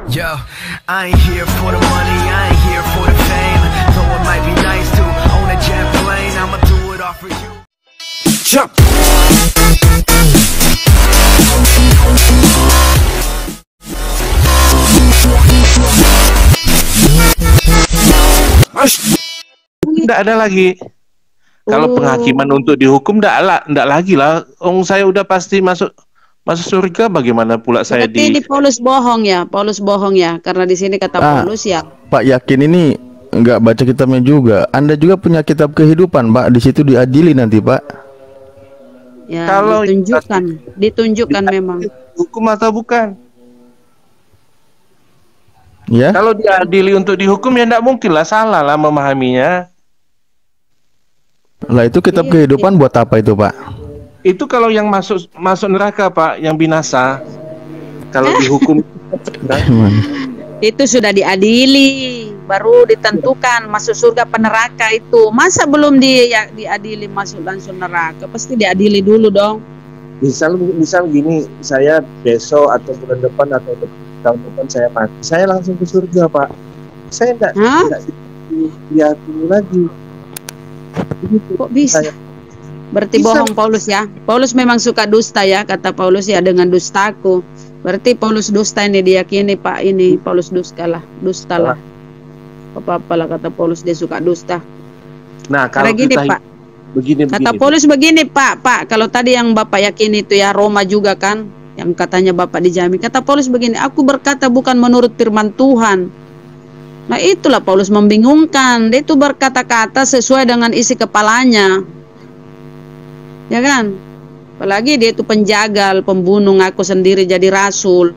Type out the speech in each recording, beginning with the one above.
Yo, I ain't here for the money, I ain't here for the fame. Though it might be nice to own a jet plane, I'ma do it all for you. Jump. Nggak ada lagi. Kalau penghakiman untuk dihukum nggak lagi lah. Saya udah pasti masuk surga, bagaimana pula saya Berarti di Paulus bohong ya, karena di sini kata Paulus ya. Pak yakin ini nggak baca kitabnya juga. Anda juga punya kitab kehidupan, Pak. Di situ diadili nanti, Pak. Ya, kalau ditunjukkan memang. Hukum atau bukan? Ya. Kalau diadili untuk dihukum ya nggak mungkin lah, salah lah memahaminya. Lah itu kitab kehidupan buat apa itu, Pak? Itu kalau yang masuk neraka, Pak, yang binasa. Kalau dihukum itu sudah diadili, baru ditentukan masuk surga apa neraka itu. Masa belum diadili masuk langsung neraka? Pasti diadili dulu dong. Misal gini, saya besok atau bulan depan atau tahun depan saya mati, saya langsung ke surga, Pak. Saya enggak diadili lagi. Kok bisa? Berarti bohong Paulus ya. Paulus memang suka dusta ya, kata Paulus ya, dengan dustaku. Berarti Paulus dusta ini diyakini, Pak, ini Paulus dustalah. Apa-apalah kata Paulus, dia suka dusta. Nah, kalau gini, Pak. Begini. Kata Paulus begini, Pak, kalau tadi yang Bapak yakini itu ya Roma juga kan, yang katanya Bapak dijamin. Kata Paulus begini, aku berkata bukan menurut firman Tuhan. Nah itulah Paulus membingungkan. Dia itu berkata-kata sesuai dengan isi kepalanya, ya kan? Apalagi dia itu penjagal, pembunuh, ngaku sendiri jadi rasul.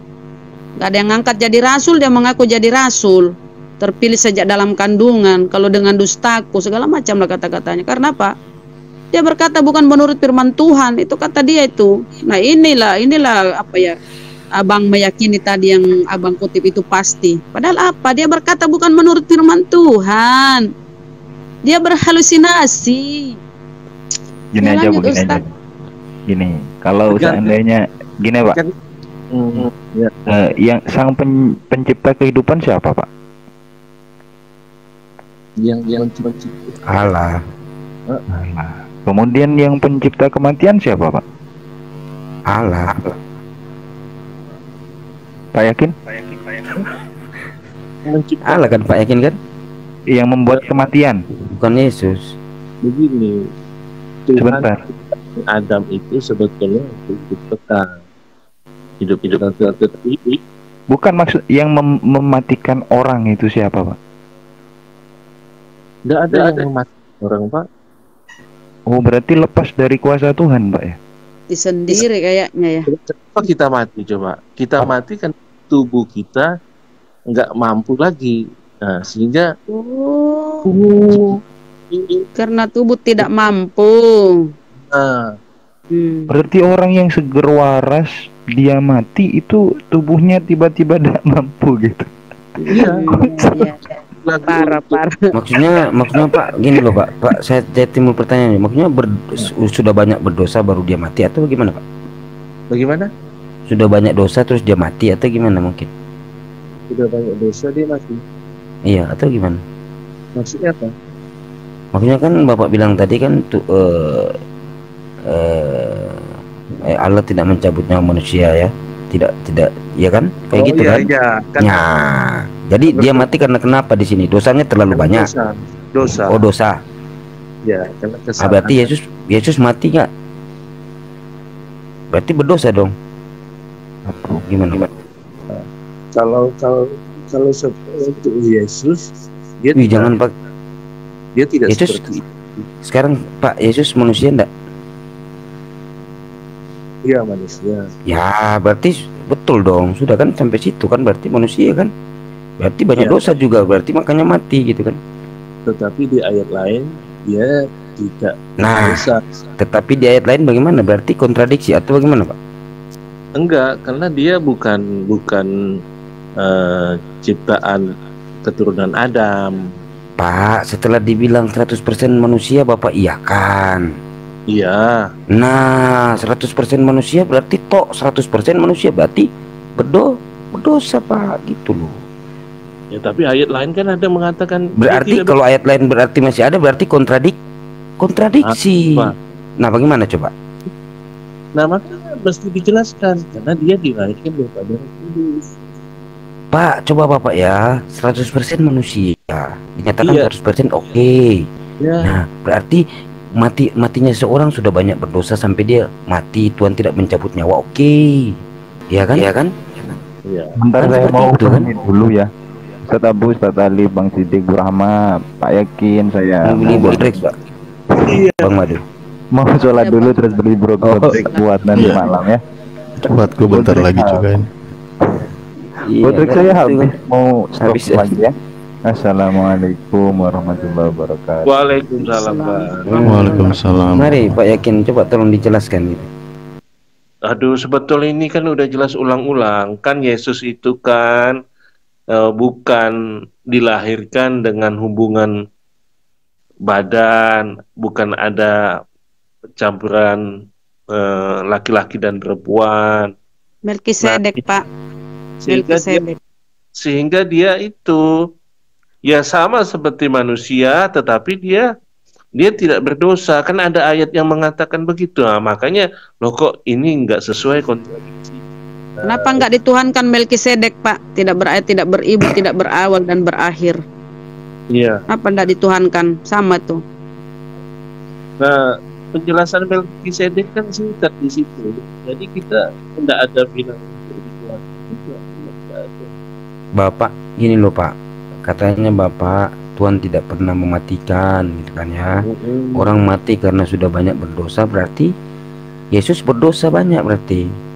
Gak ada yang ngangkat jadi rasul, dia mengaku jadi rasul. Terpilih sejak dalam kandungan. Kalau dengan dustaku segala macam lah kata-katanya. Karena apa? Dia berkata bukan menurut firman Tuhan. Itu kata dia itu. Nah inilah apa ya, abang meyakini tadi yang abang kutip itu pasti. Padahal apa? Dia berkata bukan menurut firman Tuhan. Dia berhalusinasi. Gini aja, Gini, kalau seandainya gini, Pak. Yang sang pencipta kehidupan siapa, Pak? Yang Allah. Kemudian yang pencipta kematian siapa, Pak? Allah. Pak yakin? Allah kan, Pak yakin kan? Yang membuat kematian bukan Yesus. Begini, sebentar. Adam itu sebetulnya hidup kekal, hidup tertib. Bukan maksud yang mematikan orang itu siapa, Pak? Tidak ada yang mematikan orang, Pak. Oh, berarti lepas dari kuasa Tuhan, Pak ya? Sendiri kayaknya ya. Kenapa kita mati coba? Kita mati kan tubuh kita nggak mampu lagi. Nah, sehingga karena tubuh tidak mampu. Berarti orang yang seger waras dia mati itu tubuhnya tiba-tiba tidak mampu gitu. Iya. Parah. Maksudnya Pak gini loh, Pak saya timbul pertanyaan. Maksudnya sudah banyak berdosa baru dia mati atau bagaimana, Pak? Bagaimana? Sudah banyak dosa terus dia mati atau gimana mungkin? Sudah banyak dosa dia mati. Iya, atau gimana? Maksudnya apa? Maksudnya kan Bapak bilang tadi kan Allah tidak mencabut nyawa manusia ya. Tidak ya kan? Kayak gitu kan? Iya, kan. Nah, jadi dia mati karena kenapa di sini? Dosanya terlalu banyak. Dosa. Oh, dosa. Ya, karena kesalahan. Berarti Yesus mati nggak? Berarti berdosa dong. Gimana? Kalau untuk Yesus, dia jangan, Pak. Dia tidak Yesus seperti itu. Sekarang Pak, Yesus manusia enggak? Iya, manusia. Ya, berarti betul dong. Sudah kan sampai situ kan berarti manusia kan? Berarti banyak dosa juga, berarti makanya mati gitu kan. Tetapi di ayat lain dia tidak dosa. Tetapi di ayat lain bagaimana? Berarti kontradiksi atau bagaimana, Pak? Enggak, karena dia bukan ciptaan keturunan Adam. Pak, setelah dibilang 100% manusia, Bapak iyakan. Iya. Nah, 100% manusia berarti 100% manusia berarti berdosa Pak, gitu loh. Ya tapi ayat lain kan ada mengatakan. Berarti kalau ayat lain berarti masih ada, berarti kontradiksi. Nah bagaimana coba? Nah makanya mesti dijelaskan karena dia dilahirkan daripada Roh Kudus. Pak, coba Bapak ya, 100% manusia dinyatakan 100% oke. Ya. Nah berarti matinya seorang sudah banyak berdosa sampai dia mati, Tuhan tidak mencabut nyawa, oke. Ya kan? Ya kan? Iya. Bentar, Kan saya seperti mau itu, kan? pamit dulu ya. Ustaz Abu, Ustaz Ali, Bang Sidik, Bu Rahma, Pak Yakin, saya Beli Boltrex Pak. Iya. Bang Madu. mau sholat dulu terus beli Boltrex buat nanti Iya. malam ya. Buatku bentar lagi juga ini. Boltrex kan, saya itu habis, kan. mau stop Habis ya. lagi ya. Assalamualaikum warahmatullahi wabarakatuh. Waalaikumsalam Pak. Waalaikumsalam. Mari Pak Yakin, coba tolong dijelaskan gitu. Aduh, sebetulnya ini kan udah jelas ulang-ulang. Kan Yesus itu kan bukan dilahirkan dengan hubungan badan, bukan ada campuran laki-laki dan perempuan. Melkisedek, Pak. Melkisedek. Sehingga dia itu ya sama seperti manusia, tetapi dia tidak berdosa. Kan ada ayat yang mengatakan begitu. Nah, makanya loh kok ini nggak sesuai kontradiksi. Kenapa nggak dituhankan Melkisedek, Pak? Tidak tidak beribu, tidak berawal dan berakhir. Iya. Apa nggak dituhankan? Sama tuh. Nah, penjelasan Melkisedek kan singkat di situ. Jadi kita tidak ada bilang untuk dituhankan juga. Tidak ada. Bapak, gini loh Pak, katanya Bapak Tuhan tidak pernah mematikan gitu kan ya. Orang mati karena sudah banyak berdosa, berarti Yesus berdosa banyak berarti.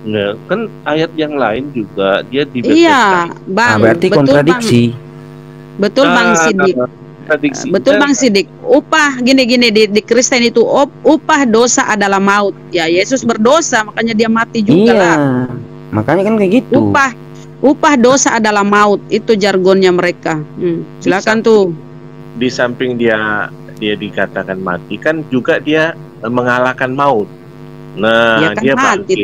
Nah, kan ayat yang lain juga dia Iya, Bang. Nah, berarti betul, kontradiksi. Bang. Betul Bang Sidik. kontradiksi. Betul Bang Sidik. Upah gini-gini di Kristen itu upah dosa adalah maut. Ya Yesus berdosa makanya dia mati juga Iya, lah. makanya kan kayak gitu. Upah dosa adalah maut. Itu jargonnya mereka. Silakan tuh. Di samping dia dikatakan mati kan juga dia mengalahkan maut. Nah, Ya kan dia mati, bangkit.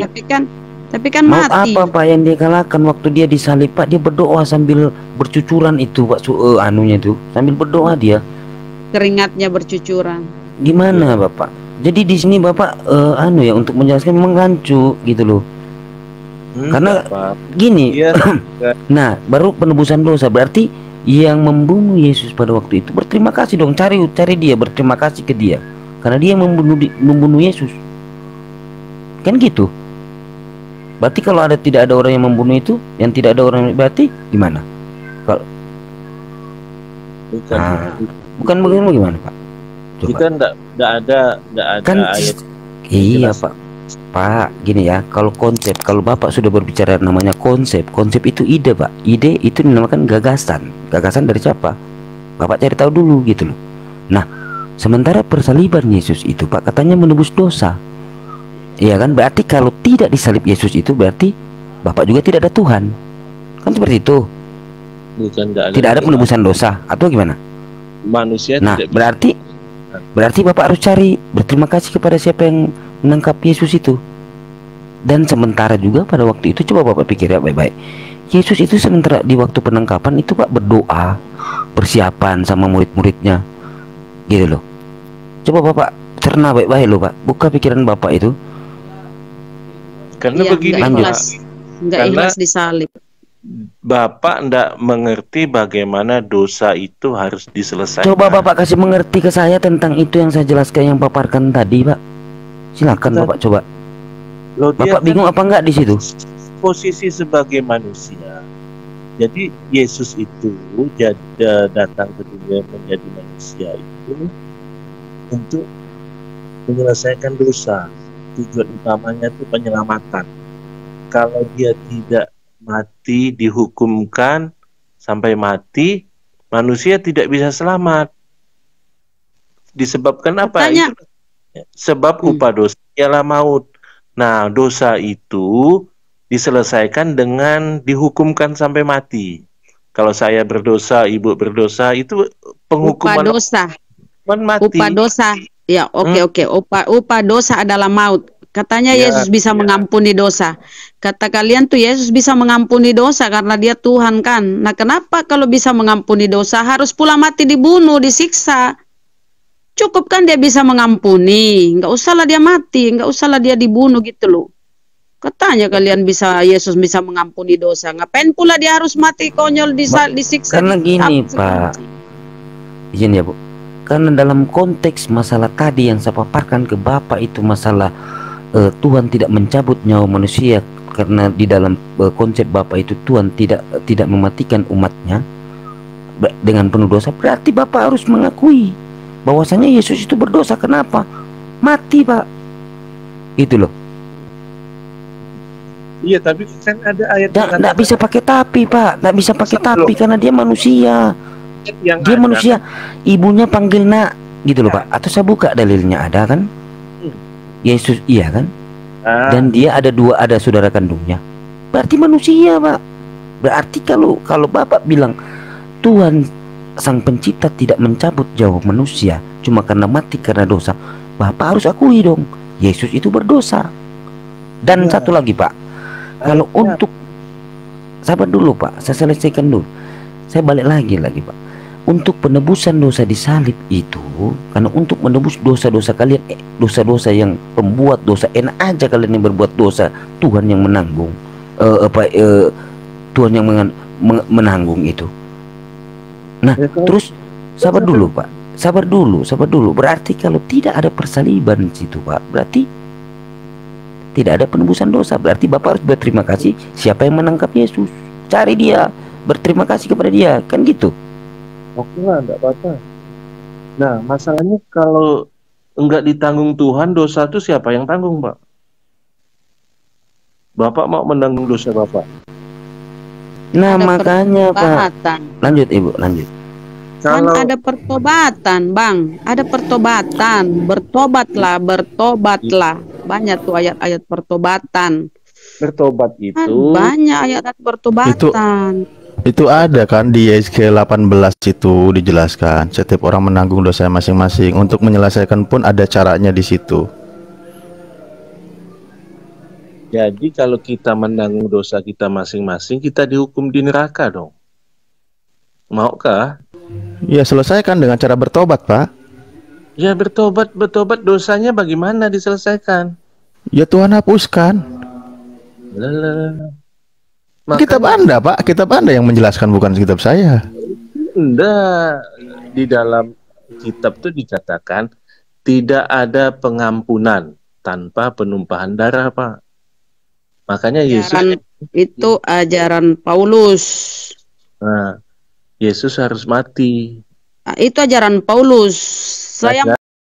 tapi kan Maut mati. apa Pak yang dia kalahkan waktu dia disalib Pak? Dia berdoa sambil bercucuran itu Pak, anunya itu sambil berdoa dia. Keringatnya bercucuran. Gimana Bapak? Jadi di sini Bapak ya untuk menjelaskan memang rancu gitu loh. Karena gini, Iya. nah baru penebusan dosa berarti yang membunuh Yesus pada waktu itu berterima kasih dong, cari dia, berterima kasih ke dia karena dia yang membunuh Yesus. Kan gitu. Berarti kalau tidak ada orang yang membunuh itu, yang tidak ada orang, berarti gimana? Kalau bukan bagaimana Pak? Coba. Kita enggak ada Kan ayat. Iya Pak, gini ya, kalau Bapak sudah berbicara namanya konsep itu ide Pak, ide itu dinamakan gagasan dari siapa? Bapak cari tahu dulu gitu loh. Nah, sementara persaliban Yesus itu Pak katanya menebus dosa, iya kan? Berarti kalau tidak disalib Yesus itu berarti Bapak juga tidak ada Tuhan, kan seperti itu? Bukan tidak ada penebusan dosa atau gimana? Manusia nah tidak berarti Bapak harus cari berterima kasih kepada siapa yang menangkap Yesus itu. Dan sementara juga pada waktu itu coba Bapak pikir ya baik-baik, Yesus itu sementara di waktu penangkapan itu Pak berdoa, persiapan sama murid-muridnya gitu loh. Coba Bapak cerna baik-baik loh Pak, buka pikiran Bapak itu. Karena begini Enggak ikhlas disalib. Bapak ndak mengerti bagaimana dosa itu harus diselesaikan. Coba Bapak kasih mengerti ke saya tentang itu yang saya jelaskan, yang paparkan tadi Pak. Silakan Bapak coba. Bapak bingung apa enggak di situ? Posisi sebagai manusia. Jadi Yesus itu datang ke dunia menjadi manusia itu untuk menyelesaikan dosa. Tujuan utamanya itu penyelamatan. Kalau dia tidak mati, dihukumkan sampai mati, manusia tidak bisa selamat. Disebabkan apa? Sebab upah dosa ialah maut. Nah, dosa itu diselesaikan dengan dihukumkan sampai mati. Kalau saya berdosa, ibu berdosa, itu penghukuman upah dosa. Mati. Upah dosa. Ya, oke. Upah dosa adalah maut. Katanya Ya, Yesus bisa mengampuni dosa. Kata kalian tuh Yesus bisa mengampuni dosa karena dia Tuhan kan. Nah kenapa kalau bisa mengampuni dosa harus pula mati dibunuh, disiksa? Cukup kan dia bisa mengampuni. Nggak usahlah dia mati, nggak usahlah dia dibunuh gitu loh. Katanya kalian Yesus bisa mengampuni dosa. Ngapain pula dia harus mati konyol, disiksa? Karena gini Pak, izin ya Bu. Karena dalam konteks masalah tadi yang saya paparkan ke Bapak itu masalah Tuhan tidak mencabut nyawa manusia, karena di dalam konsep Bapak itu Tuhan tidak mematikan umatnya dengan penuh dosa. Berarti Bapak harus mengakui bahwasanya Yesus itu berdosa. Kenapa? Mati Pak. Itu loh. Iya, tapi kan ada ayat Nggak bisa pakai tapi Pak, nggak bisa pakai tapi karena dia manusia. yang Dia ada, manusia, ibunya panggil nak gitu loh Pak. Atau saya buka dalilnya, ada kan? Yesus iya kan? Dan dia ada saudara kandungnya. Berarti manusia Pak. Berarti kalau Bapak bilang Tuhan Sang Pencipta tidak mencabut nyawa manusia cuma karena mati karena dosa, Bapak harus akui dong Yesus itu berdosa. Dan satu lagi Pak, kalau untuk sabar dulu Pak, saya selesaikan dulu. Saya balik lagi Pak. Untuk penebusan dosa di salib itu, karena untuk menebus dosa-dosa kalian, dosa-dosa yang pembuat dosa, enak aja kalian yang berbuat dosa, Tuhan yang menanggung, Tuhan yang menanggung itu. Nah, terus sabar dulu Pak, sabar dulu. Berarti kalau tidak ada persaliban di situ Pak, berarti tidak ada penebusan dosa. Berarti Bapak harus berterima kasih siapa yang menangkap Yesus, cari dia, berterima kasih kepada dia, kan gitu. Oke lah, enggak apa-apa. Nah, masalahnya kalau enggak ditanggung Tuhan, dosa itu siapa yang tanggung, Pak? Bapak mau menanggung dosa Bapak? Nah, Ada makanya Pak. pertobatan. Lanjut Ibu, lanjut. Kan ada pertobatan, Bang. Ada pertobatan. Bertobatlah. Banyak tuh ayat-ayat pertobatan. Bertobat Kan itu banyak ayat-ayat pertobatan. Itu ada kan di YSK 18 itu dijelaskan setiap orang menanggung dosa masing-masing. Untuk menyelesaikan pun ada caranya di situ. jadi kalau kita menanggung dosa kita masing-masing, kita dihukum di neraka dong. Maukah? Ya selesaikan dengan cara bertobat Pak. Ya bertobat dosanya bagaimana diselesaikan? Ya Tuhan hapuskan. Lelah. Kitab Anda Pak, kitab Anda yang menjelaskan, bukan kitab saya. Enggak, di dalam kitab itu dikatakan tidak ada pengampunan tanpa penumpahan darah, Pak. Makanya Yesus Itu ajaran Paulus. Yesus harus mati. Nah, itu ajaran Paulus. Saya